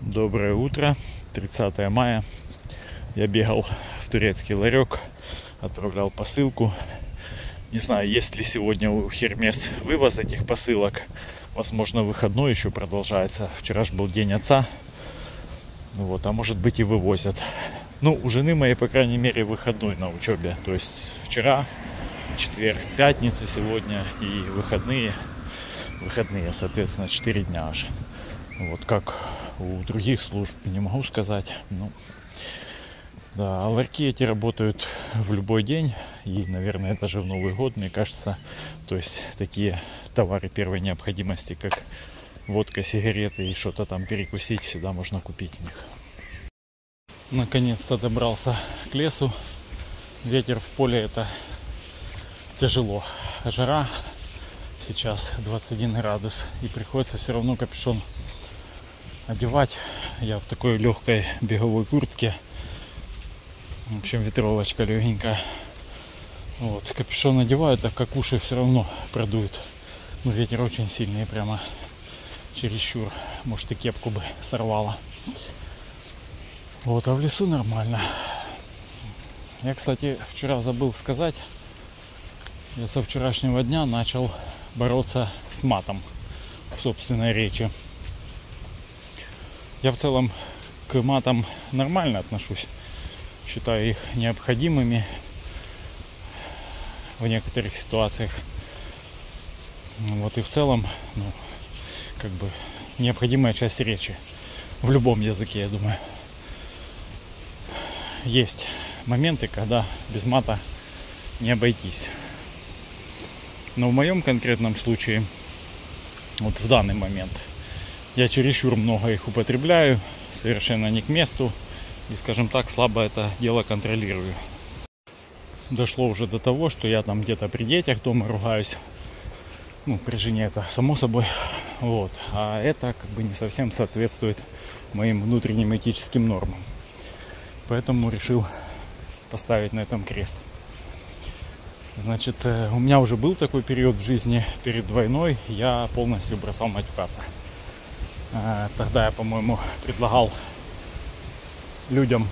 Доброе утро, 30 мая. Я бегал в турецкий ларек, отправлял посылку. Не знаю, есть ли сегодня у Хермес вывоз этих посылок. Возможно, выходной еще продолжается. Вчера же был день отца. Вот, а может быть и вывозят. Ну, у жены моей, по крайней мере, выходной на учебе. То есть вчера, четверг, пятница сегодня и выходные. Выходные, соответственно, 4 дня аж. Вот как у других служб, не могу сказать. Ну, да, а ларьки эти работают в любой день. И, наверное, даже в Новый год, мне кажется. То есть такие товары первой необходимости, как водка, сигареты и что-то там перекусить, всегда можно купить в них. Наконец-то добрался к лесу. Ветер в поле — это тяжело. Жара сейчас 21 градус. И приходится все равно капюшон одевать. Я в такой легкой беговой куртке. В общем, ветровочка легенькая. Вот, капюшон одеваю, так как уши все равно продует. Но ветер очень сильный, прямо чересчур. Может, и кепку бы сорвало. Вот, а в лесу нормально. Я, кстати, вчера забыл сказать. Я со вчерашнего дня начал бороться с матом в собственной речи. Я в целом к матам нормально отношусь. Считаю их необходимыми в некоторых ситуациях. Вот, и в целом, ну, как бы необходимая часть речи в любом языке, я думаю. Есть моменты, когда без мата не обойтись. Но в моем конкретном случае, вот в данный момент, я чересчур много их употребляю, совершенно не к месту. И, скажем так, слабо это дело контролирую. Дошло уже до того, что я там где-то при детях дома ругаюсь. Ну, при жене это само собой. Вот. А это как бы не совсем соответствует моим внутренним этическим нормам. Поэтому решил поставить на этом крест. Значит, у меня уже был такой период в жизни перед войной. Я полностью бросал матюкаться. Тогда я, по-моему, предлагал людям,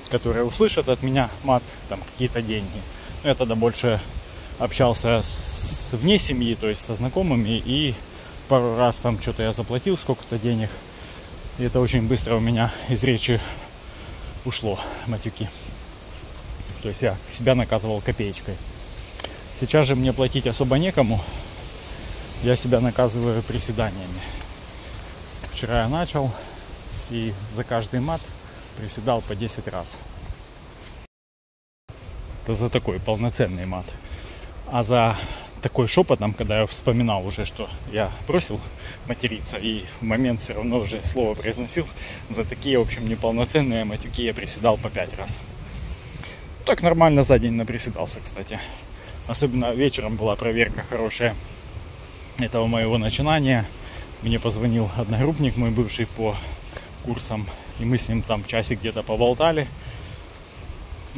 которые услышат от меня мат, там какие-то деньги. Я тогда больше общался вне семьи, то есть со знакомыми, и пару раз там что-то я заплатил, сколько-то денег. И это очень быстро у меня из речи ушло, матюки. То есть я себя наказывал копеечкой. Сейчас же мне платить особо некому. Я себя наказываю приседаниями. Вчера я начал и за каждый мат приседал по 10 раз. Это за такой полноценный мат. А за такой шепотом, когда я вспоминал уже, что я бросил материться и в момент все равно уже слово произносил, за такие, в общем, неполноценные матюки я приседал по 5 раз. Так нормально за день наприседался, кстати. Особенно вечером была проверка хорошая этого моего начинания. Мне позвонил одногруппник мой бывший по курсам, и мы с ним там часик где-то поболтали.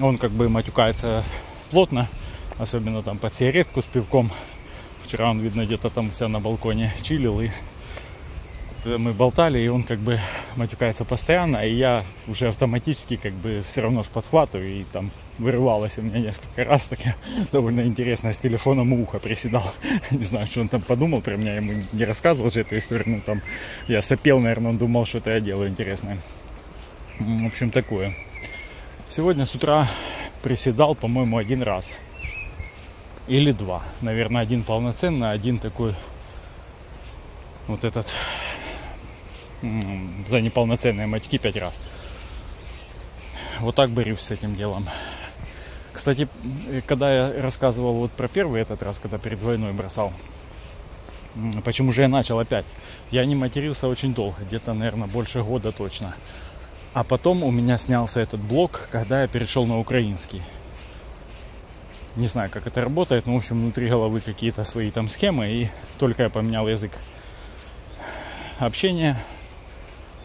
Он как бы матюкается плотно, особенно там под сигаретку с пивком. Вчера он, видно, где-то там у себя на балконе чилил, и мы болтали, и он как бы матюкается постоянно, и я уже автоматически как бы все равно ж подхватываю, и там вырывалось у меня несколько раз, так я довольно интересно с телефоном у уха приседал. Не знаю, что он там подумал про меня, ему не рассказывал же эту историю, ну там я сопел, наверное, он думал, что это я делаю интересное. В общем, такое. Сегодня с утра приседал, по-моему, 1 раз. Или 2. Наверное, 1 полноценный, 1 такой вот этот за неполноценные матюки 5 раз. Вот так борюсь с этим делом. Кстати, когда я рассказывал вот про первый этот раз, когда перед войной бросал, почему же я начал опять? Я не матерился очень долго, где-то, наверное, больше года точно. А потом у меня снялся этот блок, когда я перешел на украинский. Не знаю, как это работает, но, в общем, внутри головы какие-то свои там схемы, и только я поменял язык общения,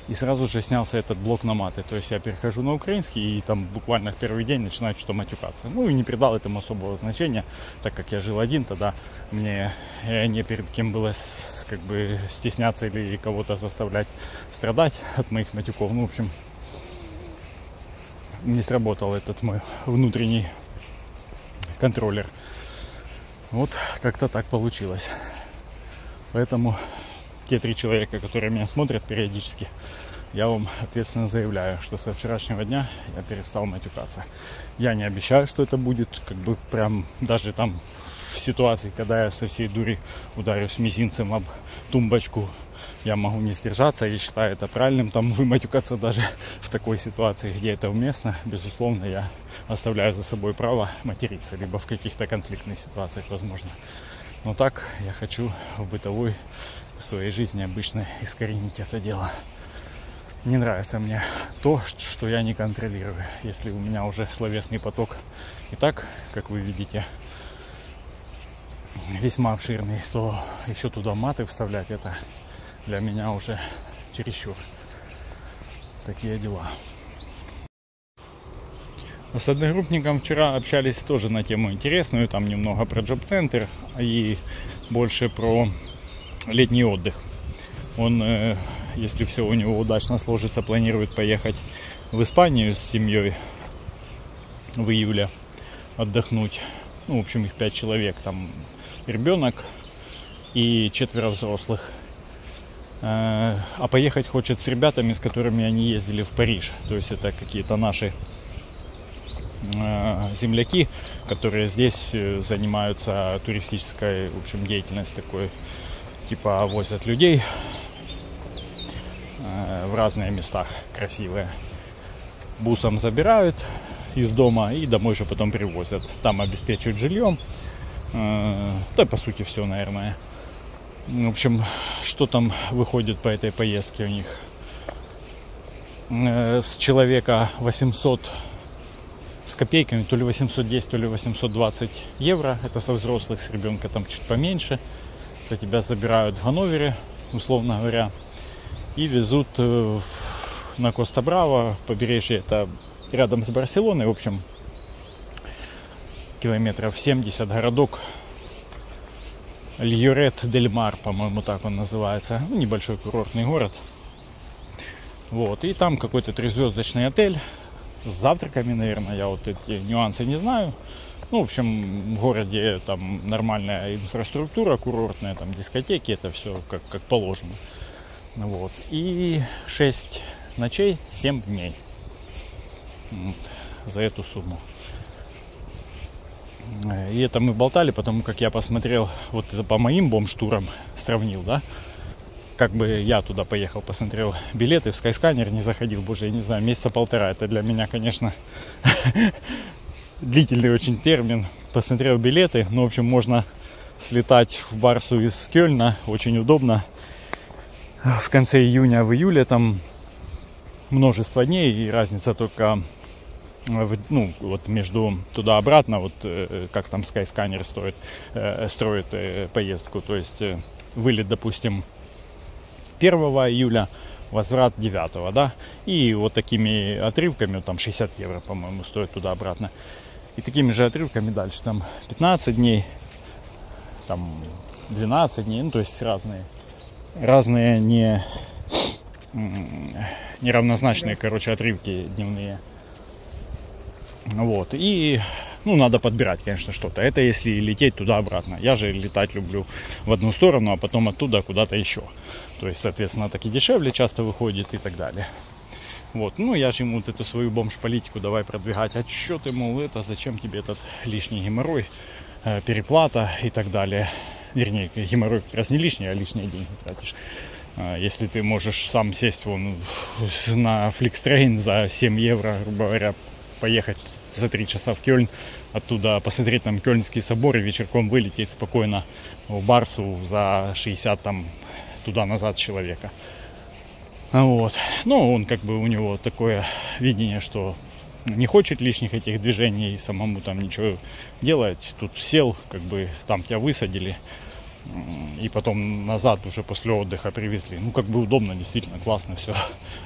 и сразу же снялся этот блок на маты. То есть я перехожу на украинский, и там буквально в первый день начинаю что-то матюкаться. Ну и не придал этому особого значения, так как я жил один, тогда мне не перед кем было как бы стесняться или кого-то заставлять страдать от моих матюков. Ну, в общем, не сработал этот мой внутренний контроллер. Вот как-то так получилось. Поэтому те 3 человека, которые меня смотрят периодически, я вам ответственно заявляю, что со вчерашнего дня я перестал матюкаться. Я не обещаю, что это будет как бы прям даже там в ситуации, когда я со всей дури ударюсь мизинцем об тумбочку, я могу не сдержаться и считаю это правильным там выматюкаться даже в такой ситуации, где это уместно. Безусловно, я оставляю за собой право материться, либо в каких-то конфликтных ситуациях, возможно. Но так я хочу в бытовой своей жизни обычно искоренить это дело. Не нравится мне то, что я не контролирую. Если у меня уже словесный поток и так, как вы видите, весьма обширный, то еще туда маты вставлять, это для меня уже чересчур. Такие дела. С одногруппником вчера общались тоже на тему интересную. Там немного про джоб-центр и больше про летний отдых. Он, если все у него удачно сложится, планирует поехать в Испанию с семьей в июле отдохнуть. Ну, в общем, их 5 человек. Там ребенок и 4 взрослых. А поехать хочет с ребятами, с которыми они ездили в Париж. То есть это какие-то наши земляки, которые здесь занимаются туристической, в общем, деятельностью такой. Типа возят людей в разные места красивые. Бусом забирают из дома и домой же потом привозят. Там обеспечивают жильем. Да, по сути, все, наверное. В общем, что там выходит по этой поездке у них? С человека 800 с копейками, то ли 810, то ли 820 евро. Это со взрослых, с ребенка там чуть поменьше. Это тебя забирают в Ганновере, условно говоря, и везут на Коста-Браво, побережье, это рядом с Барселоной, в общем, километров 70, городок Льорет-дель-Мар, по-моему, так он называется, ну, небольшой курортный город. Вот, и там какой-то 3-звездочный отель с завтраками, наверное, я вот эти нюансы не знаю. Ну, в общем, в городе там нормальная инфраструктура курортная, там дискотеки, это все как положено. Вот. И 6 ночей, 7 дней. Вот. За эту сумму. И это мы болтали, потому как я посмотрел, вот это по моим бомж-турам сравнил, да. Как бы я туда поехал, посмотрел билеты, в Skyscanner не заходил, боже, я не знаю, месяца 1,5. Это для меня, конечно, длительный очень термин. Посмотрел билеты, ну, в общем, можно слетать в Барсу из Кёльна, очень удобно. В конце июня, в июле там множество дней, и разница только, ну, вот между туда-обратно, вот как там Skyscanner строит поездку. То есть вылет, допустим, 1 июля, возврат 9, да, и вот такими отрывками, там 60 евро, по-моему, стоит туда-обратно, и такими же отрывками дальше, там 15 дней, там 12 дней, ну, то есть разные неравнозначные, короче, отрывки дневные, вот, и, ну, надо подбирать, конечно, что-то, это если лететь туда-обратно, я же летать люблю в одну сторону, а потом оттуда куда-то еще. То есть, соответственно, так и дешевле часто выходит и так далее. Вот, ну, я же ему вот эту свою бомж-политику давай продвигать. А что ты, мол, это, зачем тебе этот лишний геморрой, переплата и так далее. Вернее, геморрой как раз не лишний, а лишние деньги тратишь. Если ты можешь сам сесть вон на Flixtrain за 7 евро, грубо говоря, поехать за 3 часа в Кёльн, оттуда посмотреть там Кёльнский собор и вечерком вылететь спокойно в Барсу за 60 там туда-назад человека. Вот. Но он как бы, у него такое видение, что не хочет лишних этих движений и самому там ничего делать. Тут сел, как бы там тебя высадили и потом назад уже после отдыха привезли. Ну, как бы удобно, действительно классно все.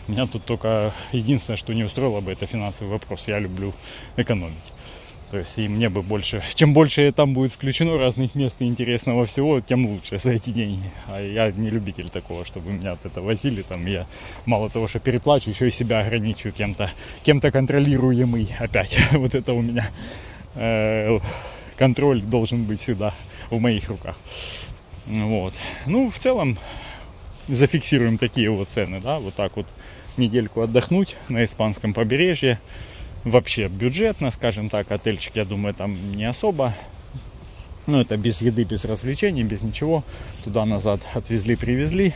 Меня тут только единственное, что не устроило бы, это финансовый вопрос. Я люблю экономить. То есть и мне бы больше, чем больше там будет включено разных мест и интересного всего, тем лучше за эти деньги. А я не любитель такого, чтобы меня от этого возили. Там я мало того, что переплачу, еще и себя ограничиваю кем-то контролируемый опять. Вот это у меня контроль должен быть всегда в моих руках. Вот. Ну, в целом зафиксируем такие вот цены, да, вот так вот недельку отдохнуть на испанском побережье. Вообще бюджетно, скажем так, отельчик, я думаю, там не особо. Ну, это без еды, без развлечений, без ничего. Туда-назад отвезли, привезли.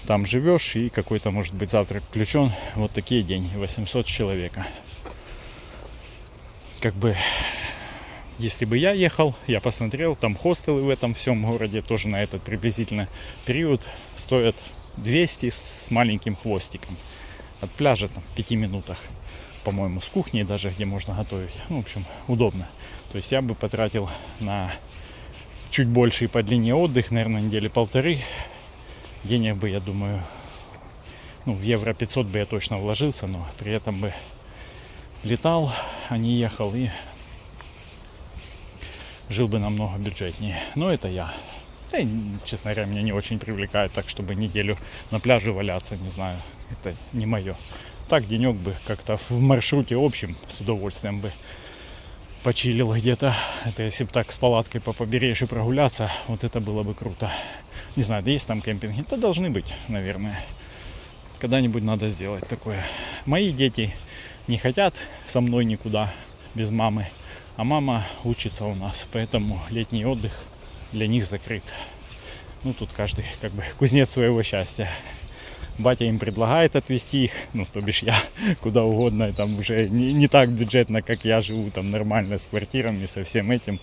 Там живешь, и какой-то, может быть, завтрак включен. Вот такие деньги, 800 человека. Как бы, если бы я ехал, я посмотрел, там хостелы в этом всем городе тоже на этот приблизительно период стоят 200 с маленьким хвостиком. От пляжа там в 5 минутах. По-моему, с кухней даже, где можно готовить. Ну, в общем, удобно. То есть я бы потратил на чуть больше и по длине отдых, наверное, недели полторы. Денег бы, я думаю, ну, в евро 500 бы я точно вложился, но при этом бы летал, а не ехал, и жил бы намного бюджетнее. Но это я. Да, и, честно говоря, меня не очень привлекает так, чтобы неделю на пляже валяться, не знаю. Это не мое. Так денек бы как-то в маршруте общем с удовольствием бы почилил где-то. Это если бы так с палаткой по побережью прогуляться, вот это было бы круто. Не знаю, да есть там кемпинги? Это должны быть, наверное. Когда-нибудь надо сделать такое. Мои дети не хотят со мной никуда без мамы, а мама учится у нас, поэтому летний отдых для них закрыт. Ну, тут каждый как бы кузнец своего счастья. Батя им предлагает отвезти их, ну, то бишь я, куда угодно, там уже не так бюджетно, как я живу, там нормально с квартирами, со всем этим.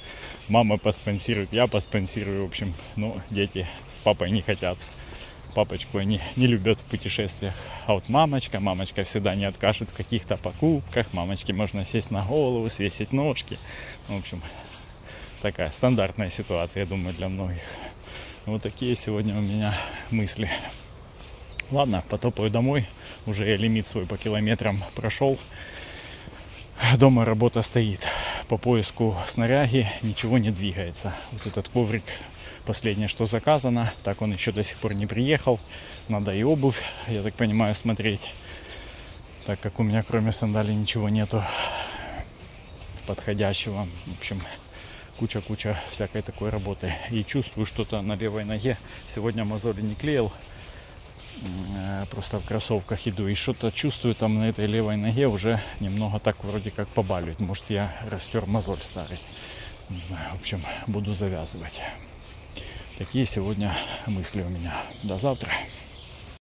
Мама поспонсирует, я поспонсирую, в общем, но дети с папой не хотят. Папочку они не любят в путешествиях. А вот мамочка всегда не откажет в каких-то покупках. Мамочке можно сесть на голову, свесить ножки. В общем, такая стандартная ситуация, я думаю, для многих. Вот такие сегодня у меня мысли. Ладно, потопаю домой. Уже я лимит свой по километрам прошел. Дома работа стоит. По поиску снаряги ничего не двигается. Вот этот коврик, последнее, что заказано. Так он еще до сих пор не приехал. Надо и обувь, я так понимаю, смотреть. Так как у меня кроме сандалий ничего нету подходящего. В общем, куча всякой такой работы. И чувствую что-то на левой ноге. Сегодня мозоли не клеил. Просто в кроссовках иду. И что-то чувствую там на этой левой ноге уже немного так вроде как побаливает. Может, я растер мозоль старый. Не знаю. В общем, буду завязывать. Такие сегодня мысли у меня. До завтра.